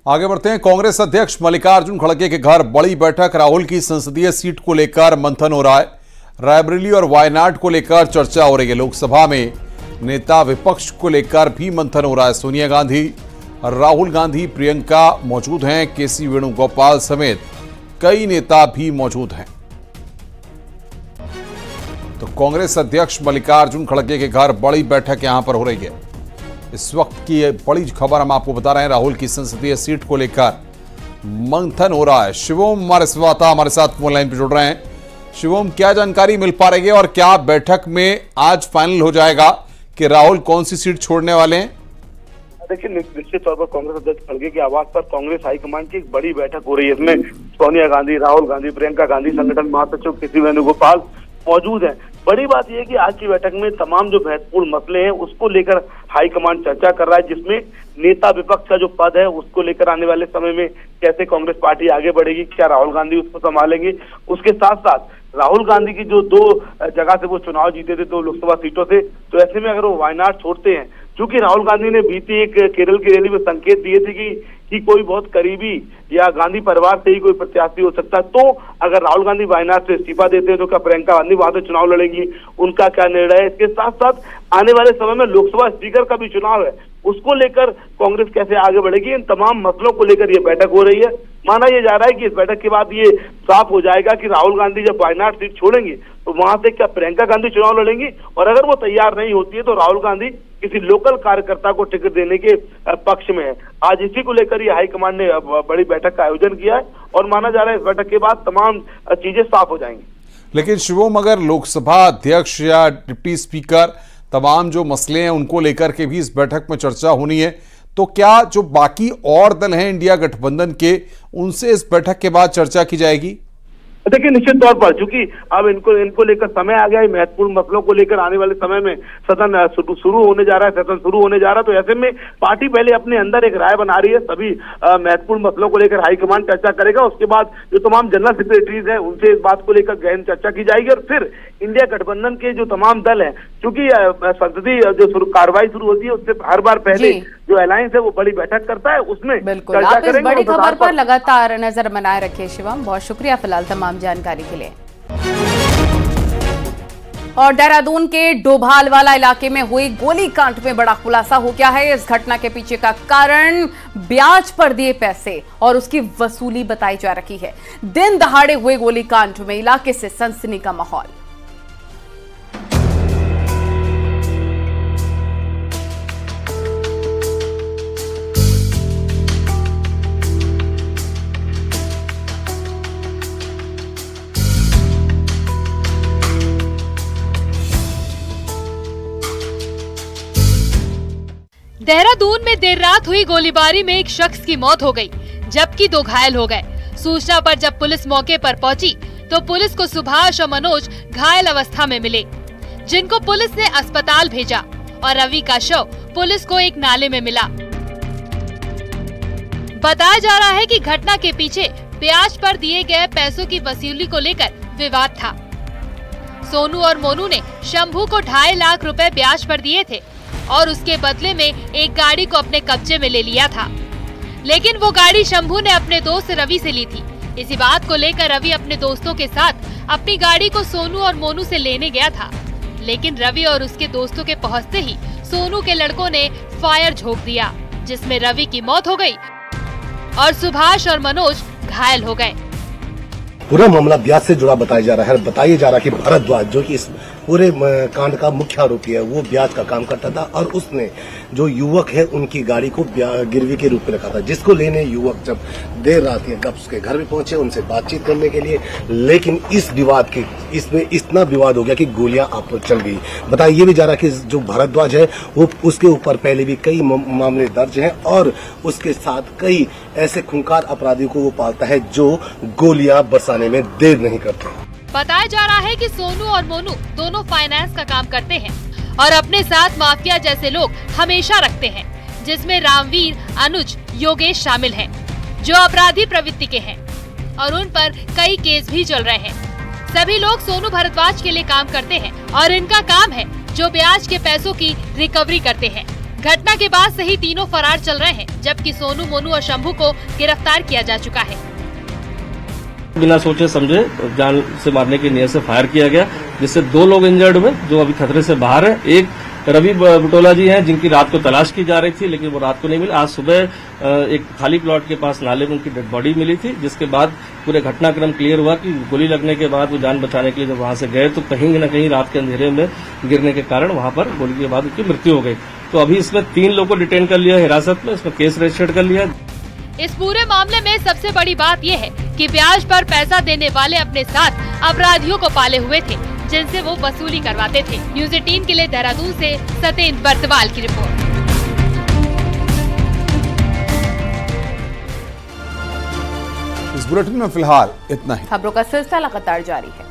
आगे बढ़ते हैं। कांग्रेस अध्यक्ष मल्लिकार्जुन खड़गे के घर बड़ी बैठक। राहुल की संसदीय सीट को लेकर मंथन हो रहा है। रायबरेली और वायनाड को लेकर चर्चा हो रही है। लोकसभा में नेता विपक्ष को लेकर भी मंथन हो रहा है। सोनिया गांधी, राहुल गांधी, प्रियंका मौजूद हैं। केसी वेणुगोपाल समेत कई नेता भी मौजूद हैं। तो कांग्रेस अध्यक्ष मल्लिकार्जुन खड़गे के घर बड़ी बैठक यहां पर हो रही है। इस वक्त की बड़ी खबर हम आपको बता रहे हैं। राहुल की संसदीय सीट को लेकर मंथन हो रहा है। शिवम हमारे साथ फोन लाइन पर जुड़ रहे हैं। शिवम, क्या जानकारी मिल पा रही है और क्या बैठक में आज फाइनल हो जाएगा कि राहुल कौन सी सीट छोड़ने वाले हैं? देखिए, निश्चित तौर पर कांग्रेस अध्यक्ष खड़गे की आवाज पर कांग्रेस हाईकमान की एक बड़ी बैठक हो रही है। इसमें सोनिया गांधी, राहुल गांधी, प्रियंका गांधी, संगठन महासचिव केसी वेणुगोपाल मौजूद हैं। बड़ी बात यह है कि आज की बैठक में तमाम जो महत्वपूर्ण मसले हैं उसको लेकर हाईकमान चर्चा कर रहा है, जिसमें नेता विपक्ष का जो पद है उसको लेकर आने वाले समय में कैसे कांग्रेस पार्टी आगे बढ़ेगी, क्या राहुल गांधी उसको संभालेंगे। उसके साथ साथ राहुल गांधी की जो दो जगह से वो चुनाव जीते थे, 2 लोकसभा सीटों से, तो ऐसे में अगर वो वायनाड छोड़ते हैं, क्योंकि राहुल गांधी ने बीती एक केरल की रैली में संकेत दिए थे कि कोई बहुत करीबी या गांधी परिवार से ही कोई प्रत्याशी हो सकता है, तो अगर राहुल गांधी वायनाड से इस्तीफा देते हैं तो क्या प्रियंका गांधी वहां से चुनाव लड़ेंगी, उनका क्या निर्णय है। इसके साथ साथ आने वाले समय में लोकसभा स्पीकर का भी चुनाव है, उसको लेकर कांग्रेस कैसे आगे बढ़ेगी, इन तमाम मसलों को लेकर ये बैठक हो रही है। माना यह जा रहा है कि इस बैठक के बाद ये साफ हो जाएगा कि राहुल गांधी जब वायनाड सीट छोड़ेंगे तो वहां से क्या प्रियंका गांधी चुनाव लड़ेंगी, और अगर वो तैयार नहीं होती है तो राहुल गांधी किसी लोकल कार्यकर्ता को टिकट देने के पक्ष में है। आज इसी को लेकर ये हाईकमान ने बड़ी बैठक का आयोजन किया है और माना जा रहा है इस बैठक के बाद तमाम चीजें साफ हो जाएंगी। लेकिन शिवम, अगर लोकसभा अध्यक्ष या डिप्टी स्पीकर, तमाम जो मसले हैं उनको लेकर के भी इस बैठक में चर्चा होनी है, तो क्या जो बाकी और दल हैं इंडिया गठबंधन के, उनसे इस बैठक के बाद चर्चा की जाएगी? देखिए, निश्चित तौर पर चूंकि अब इनको लेकर समय आ गया है, महत्वपूर्ण मसलों को लेकर आने वाले समय में सदन शुरू होने जा रहा है, सदन शुरू होने जा रहा है, तो ऐसे में पार्टी पहले अपने अंदर एक राय बना रही है। सभी महत्वपूर्ण मसलों को लेकर हाईकमान चर्चा करेगा। उसके बाद जो तमाम जनरल सेक्रेटरीज हैं उनसे इस बात को लेकर गहन चर्चा की जाएगी और फिर इंडिया गठबंधन के जो तमाम दल हैं, चूंकि संसदीय जो कार्रवाई शुरू होती है उससे हर बार पहले जो अलायंस है वो बड़ी बैठक करता है, उसमें चर्चा करेंगे। बड़ी खबर पर लगातार नजर बनाए रखिए शिवम, बहुत शुक्रिया फिलहाल तमाम जानकारी के लिए। और देहरादून के डोभालवाला इलाके में हुई गोलीकांड में बड़ा खुलासा हो गया है। इस घटना के पीछे का कारण ब्याज पर दिए पैसे और उसकी वसूली बताई जा रही है। दिन दहाड़े हुए गोलीकांड में इलाके से सनसनी का माहौल। देहरादून में देर रात हुई गोलीबारी में एक शख्स की मौत हो गई, जबकि 2 घायल हो गए। सूचना पर जब पुलिस मौके पर पहुंची तो पुलिस को सुभाष और मनोज घायल अवस्था में मिले, जिनको पुलिस ने अस्पताल भेजा और रवि का शव पुलिस को एक नाले में मिला। बताया जा रहा है कि घटना के पीछे ब्याज पर दिए गए पैसों की वसूली को लेकर विवाद था। सोनू और मोनू ने शंभू को 2.5 लाख रुपए ब्याज पर दिए थे और उसके बदले में एक गाड़ी को अपने कब्जे में ले लिया था, लेकिन वो गाड़ी शंभू ने अपने दोस्त रवि से ली थी। इसी बात को लेकर रवि अपने दोस्तों के साथ अपनी गाड़ी को सोनू और मोनू से लेने गया था, लेकिन रवि और उसके दोस्तों के पहुंचते ही सोनू के लड़कों ने फायर झोंक दिया, जिसमें रवि की मौत हो गई और सुभाष और मनोज घायल हो गए। पूरा मामला ब्याज से जुड़ा बताया जा रहा है। बताया जा रहा है कि भरद्वाज, जो कि इस पूरे कांड का मुख्य आरोपी है, वो ब्याज का काम करता था और उसने जो युवक है उनकी गाड़ी को गिरवी के रूप में रखा था, जिसको लेने युवक जब देर रात उसके घर में पहुंचे उनसे बातचीत करने के लिए, लेकिन इस विवाद के इसमें इतना विवाद हो गया कि गोलियां आप चल गई। बताया ये भी जा रहा है कि जो भरद्वाज है वो उसके ऊपर पहले भी कई मामले दर्ज हैं और उसके साथ कई ऐसे खूंखार अपराधियों को वो पालता है जो गोलियां बरसाने में देर नहीं करते। बताया जा रहा है कि सोनू और मोनू दोनों फाइनेंस का काम करते हैं और अपने साथ माफिया जैसे लोग हमेशा रखते हैं, जिसमें रामवीर, अनुज, योगेश शामिल हैं, जो अपराधी प्रवृत्ति के हैं और उन पर कई केस भी चल रहे हैं। सभी लोग सोनू भरद्वाज के लिए काम करते हैं और इनका काम है जो ब्याज के पैसों की रिकवरी करते हैं। घटना के बाद से ही तीनों फरार चल रहे हैं, जबकि सोनू, मोनू और शंभू को गिरफ्तार किया जा चुका है। बिना सोचे समझे जान से मारने की नीयत से फायर किया गया, जिससे 2 लोग इंजर्ड हुए जो अभी खतरे से बाहर है। एक रवि बुटोला जी हैं जिनकी रात को तलाश की जा रही थी, लेकिन वो रात को नहीं मिली। आज सुबह एक खाली प्लॉट के पास नाले में उनकी डेड बॉडी मिली थी, जिसके बाद पूरे घटनाक्रम क्लियर हुआ कि गोली लगने के बाद वो जान बचाने के लिए जब वहां से गए तो कहीं न कहीं रात के अंधेरे में गिरने के कारण वहां पर गोली के बाद उनकी मृत्यु हो गई। तो अभी इसमें 3 लोगों को डिटेन कर लिया हिरासत में, इसमें केस रजिस्टर्ड कर लिया। इस पूरे मामले में सबसे बड़ी बात यह है कि ब्याज पर पैसा देने वाले अपने साथ अपराधियों को पाले हुए थे, जिनसे वो वसूली करवाते थे। न्यूज़ 18 के लिए देहरादून से सतेंद्र बर्तवाल की रिपोर्ट। इस बुलेटिन में फिलहाल इतना ही। खबरों का सिलसिला लगातार जारी है।